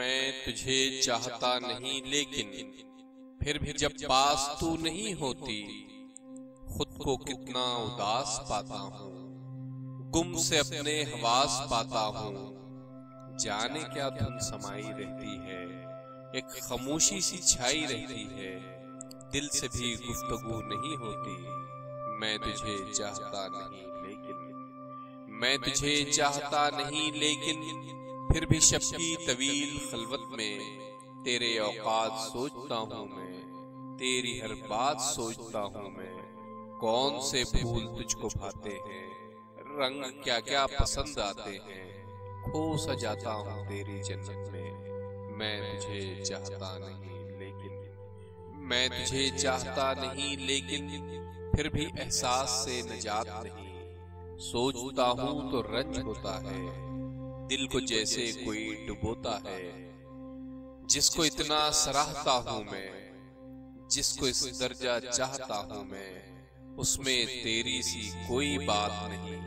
मैं तुझे चाहता नहीं, लेकिन फिर भी जब पास तू नहीं होती, खुद को कितना उदास पाता हूँ। गुम से अपने हवास पाता हूँ। जाने क्या धुन समाई रहती है, एक खामोशी सी छाई रहती है। दिल से भी गुफ्तगू नहीं होती। मैं तुझे चाहता नहीं लेकिन, मैं तुझे चाहता नहीं लेकिन फिर भी शब की तवील खलवत में तेरे औकात सोचता हूँ मैं, तेरी हर बात सोचता हूँ मैं। कौन से फूल तुझको भाते हैं, रंग क्या क्या पसंद आते हैं। खो सा जाता हूँ तेरी जन्नत में। मैं तुझे चाहता नहीं लेकिन, मैं तुझे चाहता नहीं लेकिन फिर भी एहसास से निजात नहीं। सोचता हूँ तो रंज होता है, दिल को जैसे कोई डुबोता है। जिसको इतना सराहता हूँ मैं, जिसको इस दर्जा चाहता हूँ मैं, उसमें तेरी सी कोई बात नहीं।